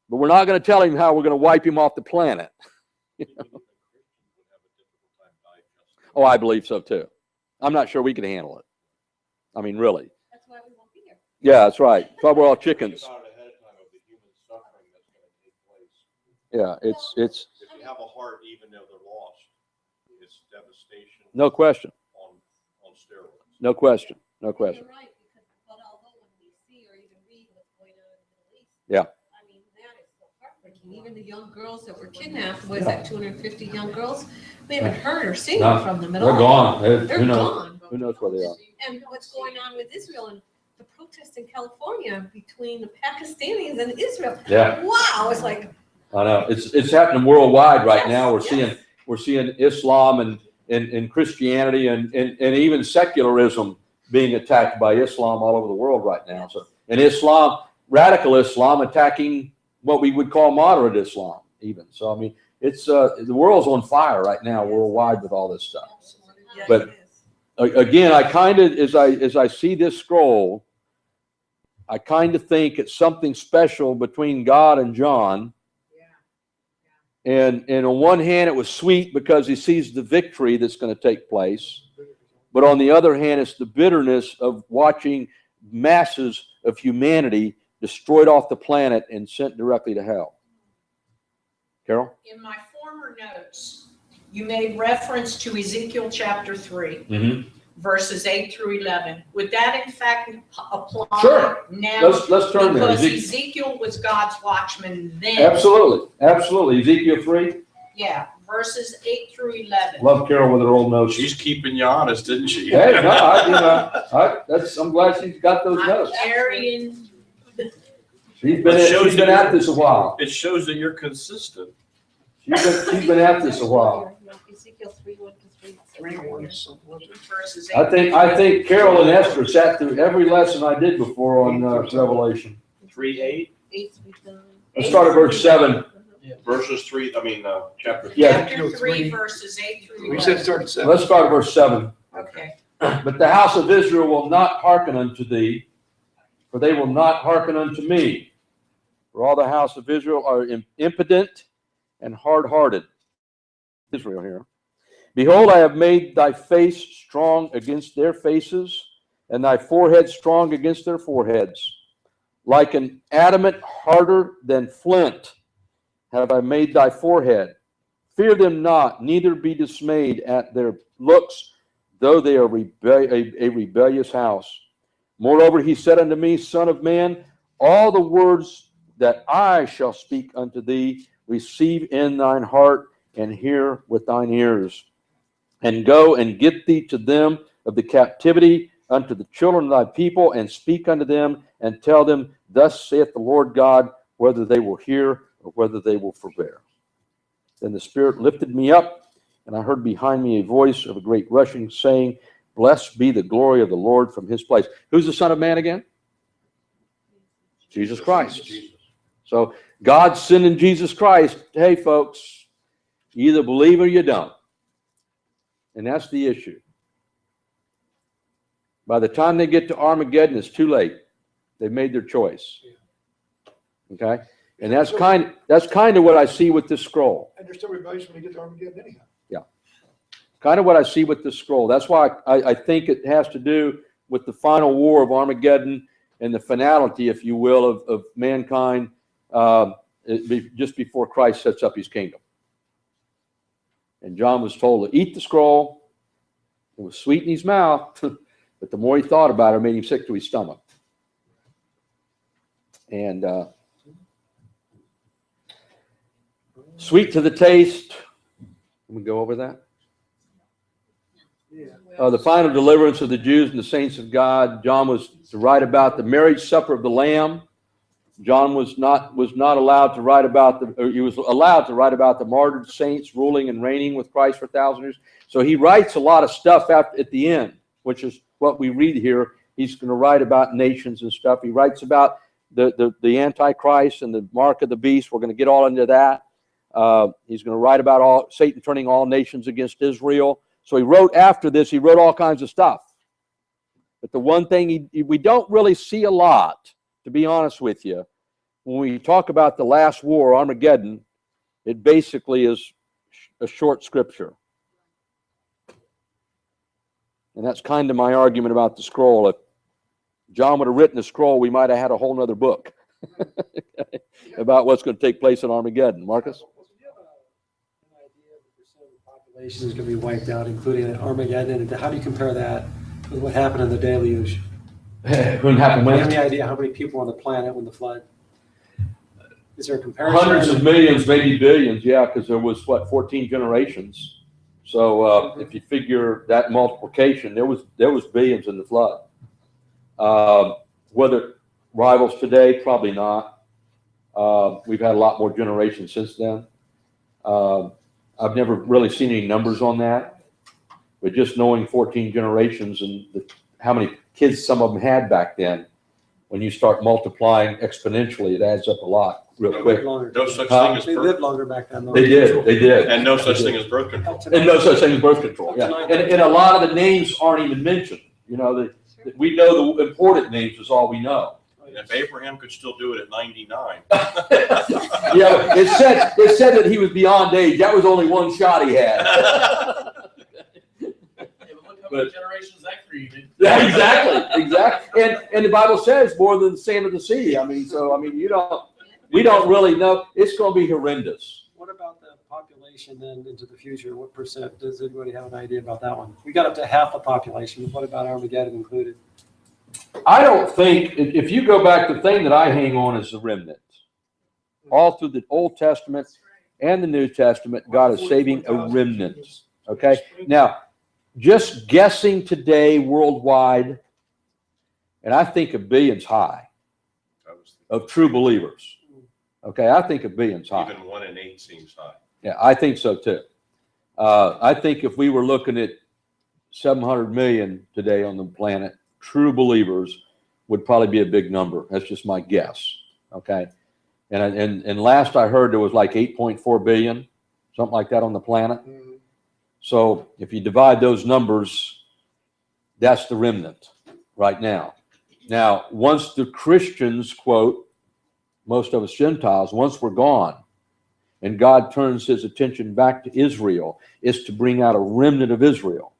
But we're not going to tell him how we're going to wipe him off the planet. Oh, I believe so too. I'm not sure we can handle it. I mean, really. That's why we won't be here. Yeah, that's right. That's why we're all chickens. Yeah, it's. If you have a heart, even though they're lost, it's devastation. No question. On steroids. No question. No question. You're right, but although when we see or even read what's going on in the Middle East, Yeah. I mean, that is so heartbreaking. Even the young girls that were kidnapped, was that 250 young girls? We haven't heard or seen No, from them at They're all. gone. They're gone. Who knows where they are? And what's going on with Israel and the protests in California between the Pakistanis and Israel. Yeah. Wow, it's like, I know it's happening worldwide right now. We're Yes, seeing Islam and Christianity and even secularism being attacked by Islam all over the world right now. So, and Islam, radical Islam, attacking what we would call moderate Islam even. So I mean, it's the world's on fire right now worldwide with all this stuff. yes, But- it is. Again, I kind of, as I see this scroll, I kind of think it's something special between God and John. And on one hand, it was sweet because he sees the victory that's going to take place. But on the other hand, it's the bitterness of watching masses of humanity destroyed off the planet and sent directly to hell. Carol? In my former notes, you made reference to Ezekiel chapter 3, Mm-hmm. verses 8 through 11. Would that in fact apply Sure. now? Let's turn there. Because Ezekiel was God's watchman then. Absolutely. Ezekiel 3. Yeah, verses 8 through 11. Love Carol with her old notes. She's keeping you honest, isn't she? Hey, no, I'm glad she's got those I'm notes. carrying, She's been at this a while. It shows that you're consistent. She's been at this a while. Ezekiel 3:1 to 3. verses 8 I think Carol and Esther sat through every lesson I did before on Revelation. 3:8 Let's start at verse 7. verses 3. Chapter. Yeah. Chapter 3, verses 8 through We said 11. start at 7. Let's start at verse 7. Okay. But the house of Israel will not hearken unto thee, for they will not hearken unto me. For all the house of Israel are impotent and hard-hearted. Israel here. Behold, I have made thy face strong against their faces, and thy forehead strong against their foreheads. Like an adamant harder than flint have I made thy forehead. Fear them not, neither be dismayed at their looks, though they are a rebellious house. Moreover, he said unto me, Son of man, all the words that I shall speak unto thee, receive in thine heart, and hear with thine ears. And go and get thee to them of the captivity unto the children of thy people, and speak unto them, and tell them, Thus saith the Lord God, whether they will hear or whether they will forbear. Then the Spirit lifted me up, and I heard behind me a voice of a great rushing, saying, Blessed be the glory of the Lord from his place. Who's the Son of Man again? Jesus Christ. So God sending Jesus Christ. Hey, folks, you either believe or you don't. And that's the issue. By the time they get to Armageddon, it's too late. They've made their choice. Okay? And that's kind of what I see with this scroll. And they're still rebellious when they get to Armageddon anyhow. Kind of what I see with this scroll. That's why I think it has to do with the final war of Armageddon and the finality, if you will, of mankind just before Christ sets up his kingdom. And John was told to eat the scroll. It was sweet in his mouth, but the more he thought about it, it made him sick to his stomach. And sweet to the taste. Can we go over that? The final deliverance of the Jews and the saints of God. John was to write about the marriage supper of the Lamb. John was not allowed to write about he was allowed to write about the martyred saints ruling and reigning with Christ for 1,000 years. So he writes a lot of stuff at the end, which is what we read here. He's going to write about nations and stuff. He writes about the Antichrist and the mark of the beast. We're going to get all into that. He's going to write about Satan turning all nations against Israel. So he wrote after this, he wrote all kinds of stuff. But the one thing we don't really see a lot, to be honest with you, when we talk about the last war, Armageddon, it basically is a short scripture. And that's kind of my argument about the scroll. If John would have written a scroll, we might have had a whole other book about what's going to take place in Armageddon. Marcus? Do you have an idea of the percent of the population is going to be wiped out, including Armageddon? And how do you compare that with what happened in the deluge? Wouldn't happen Do you have when? any idea how many people on the planet when the flood? Is there a comparison? Hundreds of millions, maybe billions, yeah, because there was, 14 generations. So if you figure that multiplication, there was billions in the flood. Whether rivals today, probably not. We've had a lot more generations since then. I've never really seen any numbers on that, but just knowing 14 generations and how many kids some of them had back then, when you start multiplying exponentially, it adds up a lot real quick. No such Huh? thing as They birth, lived longer back then. though. They did. and no such thing as birth control. And no such thing as birth control, yeah. And a lot of the names aren't even mentioned. You know, that we know the important names is all we know. And if Abraham could still do it at 99, Yeah, it said that he was beyond age. That was only one shot he had. Yeah, but look how many generations that created. Yeah, exactly. And the Bible says more than the sand of the sea. I mean, we don't really know. It's going to be horrendous. What about the population then into the future? What percent? Does anybody have an idea about that one? We got up to half the population. What about Armageddon included? I don't think, if you go back, the thing that I hang on is the remnant. All through the Old Testament and the New Testament, God is saving a remnant. Okay? Now, just guessing today worldwide, and I think a billion's high of true believers. Okay, I think a billion's high. even 1 in 8 seems high. Yeah, I think so too. I think if we were looking at 700 million today on the planet, true believers would probably be a big number. That's just my guess. Okay, and last I heard there was like 8.4 billion, something like that on the planet. So if you divide those numbers, that's the remnant right now. Now, once the Christians, quote, most of us Gentiles, once we're gone, and God turns his attention back to Israel, is to bring out a remnant of Israel.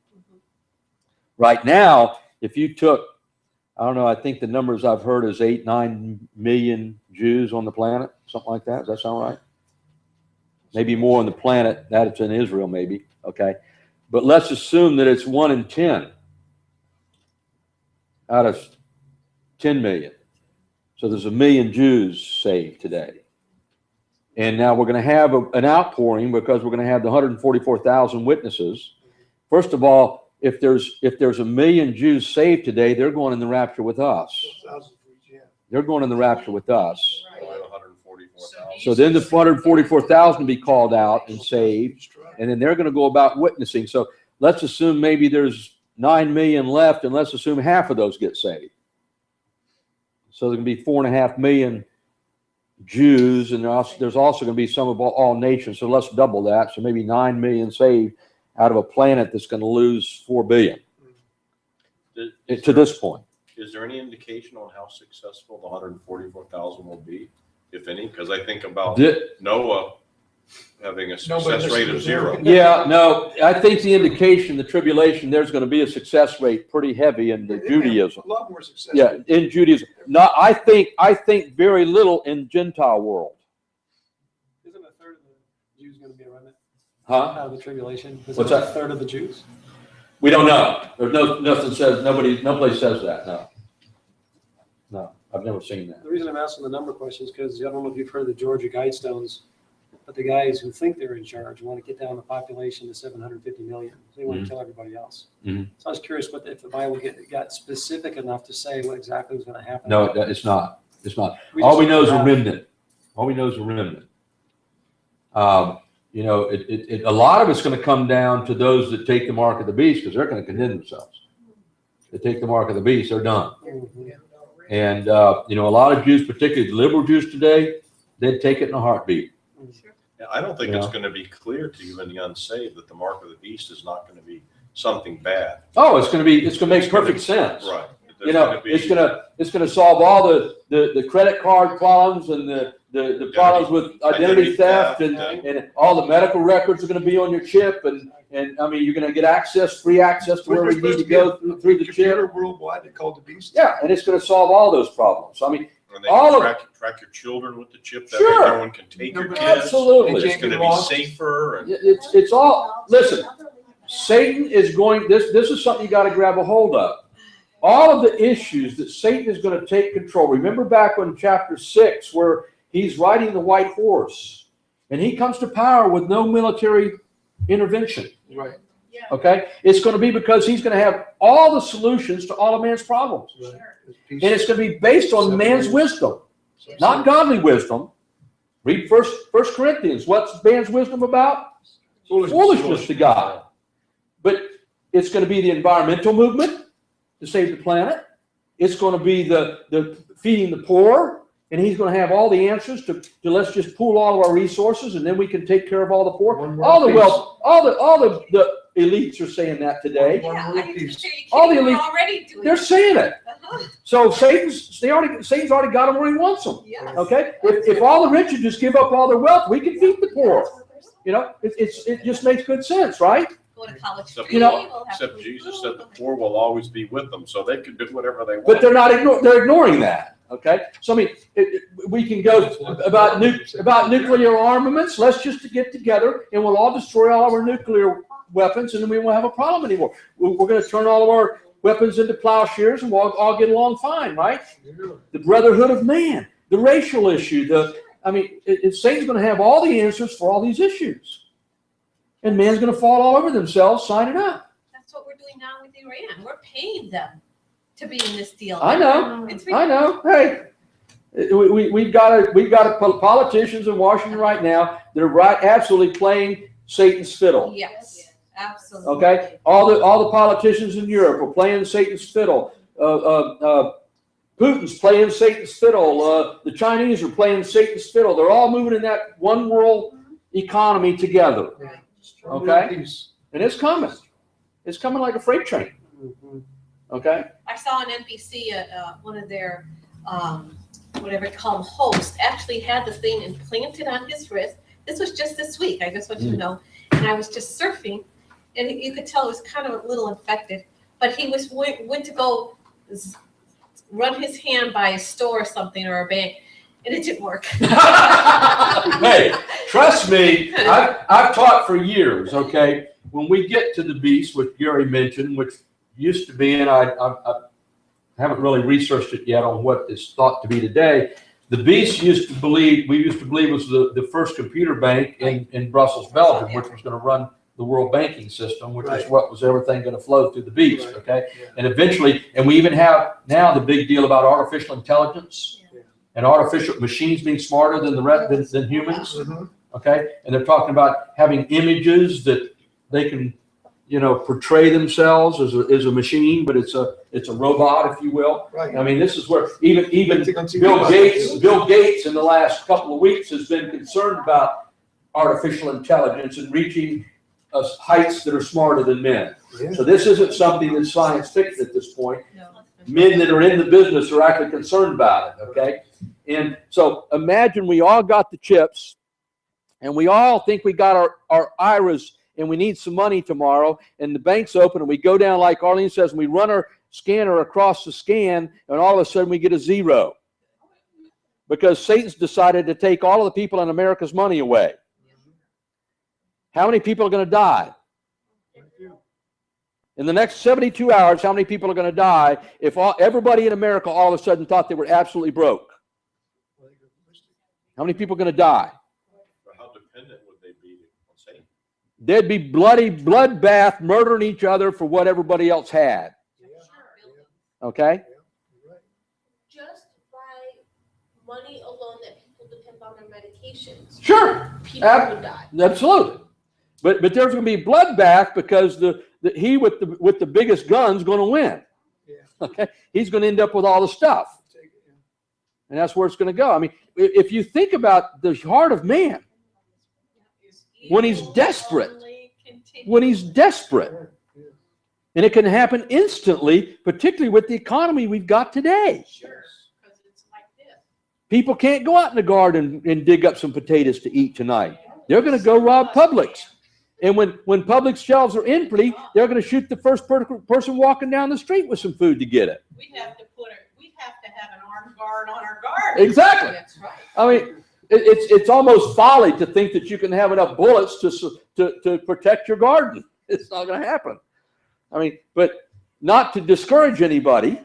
Right now, if you took, I don't know, I think the numbers I've heard is 8-9 million Jews on the planet, something like that. Does that sound right? Maybe more on the planet, that it's in Israel maybe, okay? But let's assume that it's 1 in 10 out of 10 million. So there's 1 million Jews saved today. And now we're going to have an outpouring because we're going to have the 144,000 witnesses. First of all, if there's 1 million Jews saved today, they're going in the rapture with us. They're going in the rapture with us. Only 144,000. So then the 144,000 be called out and saved, and then they're going to go about witnessing. So let's assume maybe there's 9 million left, and let's assume half of those get saved. So there's going to be 4.5 million Jews, and there's also going to be some of all nations. So let's double that. So maybe 9 million saved out of a planet that's going to lose 4 billion to this point. Is there any indication on how successful the 144,000 will be, if any? Because I think about Noah having a success rate of 0. Yeah, no, I think the indication, the tribulation, there's going to be a success rate pretty heavy in the Judaism. A lot more success. Yeah, in Judaism. Not, I think very little in Gentile world. Isn't a third of the Jews going to be a remnant Huh? out of the tribulation? Is What's it that? A third of the Jews? We don't know. There's nothing says, no place says that. No, I've never seen that. The reason I'm asking the number question is because I don't know if you've heard of the Georgia Guidestones, but the guys who think they're in charge want to get down the population to 750 million. They want to kill everybody else. Mhm. So I was curious if the Bible got specific enough to say what exactly was going to happen. No, it's not. It's not. We All just we know is a have- remnant. All we know is a remnant. You know, a lot of it's going to come down to those that take the mark of the beast, because they're going to condemn themselves. They take the mark of the beast, they're done. Mhm. And, you know, a lot of Jews, particularly the liberal Jews today, they'd take it in a heartbeat. Yeah, I don't think Yeah. it's going to be clear to even the unsaved that the mark of the beast is not going to be something bad. Oh, it's going to make perfect sense. Right. You know, it's going to solve all the credit card problems and the problems with identity theft and all the medical records are going to be on your chip and I mean you're going to get free access to wherever you need to go through the computer chip. worldwide they call the beast. Yeah, and it's going to solve all those problems. I mean, And they all can of track your children with the chip. That Sure. way no one can take your kids. Absolutely. It's going to be safer. And it's all. Listen, Satan is going. This is something you got to grab a hold of. All of the issues that Satan is going to take control. Remember back in chapter 6 where he's riding the white horse and he comes to power with no military intervention. Right. Okay? It's going to be because he's going to have all the solutions to all of man's problems. Right. And it's going to be based on man's wisdom, not godly wisdom. Read First Corinthians. What's man's wisdom about? Foolishness to God. But it's going to be the environmental movement to save the planet. It's going to be the feeding the poor. And he's going to have all the answers to let's just pool all of our resources and then we can take care of all the poor. All the wealth, all the elites are saying that today. Yeah, I think you're All the kidding, we're elite- already doing They're it. saying it. Uh-huh. So Satan's already got them where he wants them. Yes. Okay? If all the rich would just give up all their wealth, we can feed the poor. You know, it just makes good sense, right? Go to college Except- free, You know- we'll have Except free Jesus food. said the poor will always be with them, so they can do whatever they want. But they're not they're ignoring that. Okay? So I mean, we can go about nuclear armaments. Let's just get together and we'll all destroy all of our nuclear weapons and then we won't have a problem anymore. We're going to turn all of our weapons into plowshares and we'll all get along fine, right? The brotherhood of man, the racial issue, Satan's going to have all the answers for all these issues. And man's going to fall all over themselves signing up. That's what we're doing now with Iran. We're paying them to be in this deal. I know. It's I know. Hey, we've got politicians in Washington right now that are absolutely playing Satan's fiddle. Yes, absolutely. Okay, all the politicians in Europe are playing Satan's fiddle. Putin's playing Satan's fiddle. The Chinese are playing Satan's fiddle. They're all moving in that one world economy together. Okay, and it's coming. It's coming like a freight train. Okay. I saw on NBC one of their whatever you call them hosts actually had the thing implanted on his wrist. This was just this week. I just want you to know. And I was just surfing, and you could tell it was kind of a little infected. But he went to go run his hand by a store or something or a bank, and it didn't work. Hey, trust me, I've taught for years. Okay, when we get to the beast, which Gary mentioned, which used to be, and I haven't really researched it yet on what is thought to be today. The beast we used to believe was the first computer bank in Brussels, Belgium, which was going to run the world banking system, which is what was everything going to flow through the beast. Okay, and eventually, and we even have now the big deal about artificial intelligence and artificial machines being smarter than than humans. Okay, and they're talking about having images that they can, portray themselves as a machine, but it's a robot, if you will. Right. I mean, this is where even Bill Gates in the last couple of weeks has been concerned about artificial intelligence and reaching heights that are smarter than men. Yeah. So this isn't something that's science fiction at this point. No. Men that are in the business are actually concerned about it. Okay, and so imagine we all got the chips, and we all think we got our IRAs. And we need some money tomorrow, and the bank's open, and we go down like Arlene says, and we run our scanner across the scan, and all of a sudden we get a zero. Because Satan's decided to take all of the people in America's money away. How many people are going to die? In the next 72 hours, how many people are going to die if everybody in America all of a sudden thought they were absolutely broke? How many people are going to die? How dependent would they be on Satan? They'd be bloody bloodbath, murdering each other for what everybody else had. Okay? Just by money alone that people depend on their medications, Sure. people would die. Absolutely. But there's going to be bloodbath because he with the biggest gun's going to win. Okay? He's going to end up with all the stuff. And that's where it's going to go. I mean, if you think about the heart of man, when he's desperate, and it can happen instantly, particularly with the economy we've got today. Sure, because it's like this. People can't go out in the garden and dig up some potatoes to eat tonight. They're going to go rob Publix. And when Publix shelves are empty, they're going to shoot the first person walking down the street with some food to get it. We'd have to have an armed guard on our guard. Exactly. That's right. I mean, it's almost folly to think that you can have enough bullets to protect your garden. It's not going to happen. I mean, but not to discourage anybody.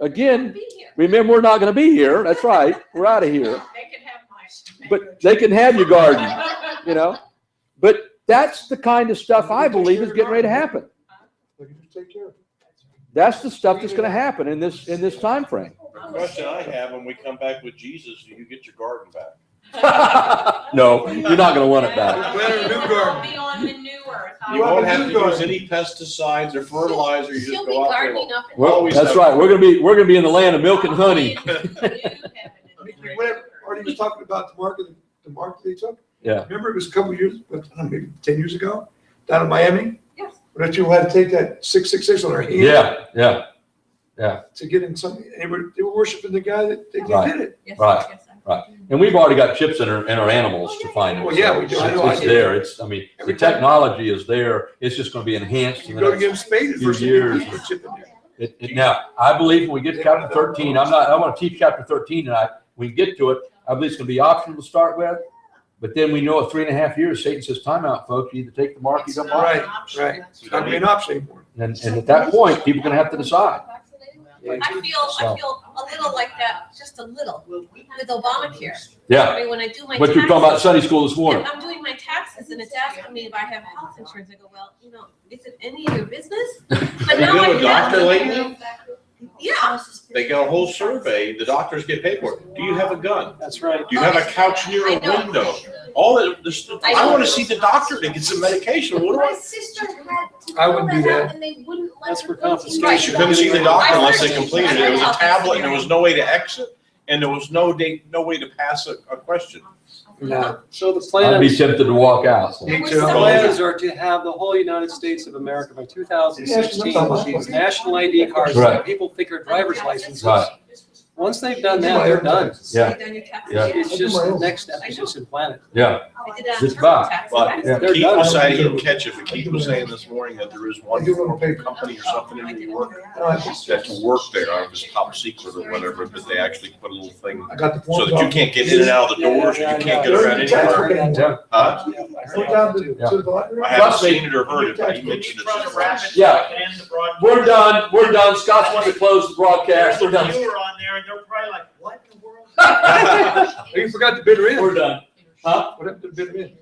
Again, remember, we're not going to be here. That's right. We're out of here. They can have my. But they can have your garden, But That's the kind of stuff I believe is getting ready to happen. Look, you just take care of it. That's the stuff that's going to happen in this time frame. The question I have, when we come back with Jesus, do you get your garden back? No, you're not going to want it back. Plant a new garden. Be on the new earth. You won't have to use any pesticides or fertilizer, you just She'll be go out there. gardening up. Well, that's right. We're going to be in the land of milk and honey. Whatever, Artie was talking about the market they took. Yeah. Remember it was a couple of years, I don't know, maybe 10 years ago, down in Miami? Yes. When that you had to take that 666 on their hand. Yeah. To get in something, and they were worshiping the guy that they Right. did it. Yes, Right. yes, Right. And we've already got chips in our animals to find it. Well, yeah, we do. I know. It's there. I mean, the technology is there. It's just going to be enhanced. You in go the to get them next spaded few for years. Now, I believe when we get to chapter 13, I want to teach chapter 13 tonight. We can get to it. I believe it's going to be optional to start with. But then we know at 3.5 years, Satan says, time out, folks. You either take the mark or you don't buy it. Right. It's not be an option anymore. And at that point, people are going to have to decide. I feel a little like that, just a little, with Obamacare. Yeah. I mean, when I do my What you were talking about taxes- Sunday school this morning. Yeah, I'm doing my taxes and it's asking me if I have health insurance. I go, well, is it any of your business? But Have now you I been to a have- doctor lately? Yeah. They got a whole survey, the doctors get paid for it. Do you have a gun? That's right. Do you have a couch near a I know. window? All that, this, I wanna see the doctor to get some medication. What do My I? sister had to I fill wouldn't do that out that. and they wouldn't let That's her for go to confiscation. She couldn't see the doctor unless they completed it. It was a tablet and there was no way to exit and there was no way to pass a question. No. So the I'd be plans, tempted to walk out. So. Me There too. was the some- plans are to have the whole United States of America by 2016 with these national ID cards Right. that people think are driver's licenses. Right. Once they've done that, they're done. Yeah. Have you done your taxes? Yeah. It's just the next step is just implant it. Yeah. I did that on Just turbo about. taxes. But That's- Yeah. They're Keith done. was saying, he didn't catch it, but Keith was saying this morning that there is one company or something in New York that's worked there. I don't know if it's top secret or whatever, but they actually put a little thing I got the so forms that you off. can't get in and out of the doors, and you can't get around anywhere. Yeah. Huh? Go down to the library. I haven't seen it or heard it, but he mentioned it. Yeah. We're done. We're done. Scott's wanting to close the broadcast. We're done. You were on there and they're probably like, what in the world? You forgot to bid her in. We're done. Huh? What happened to bid her in?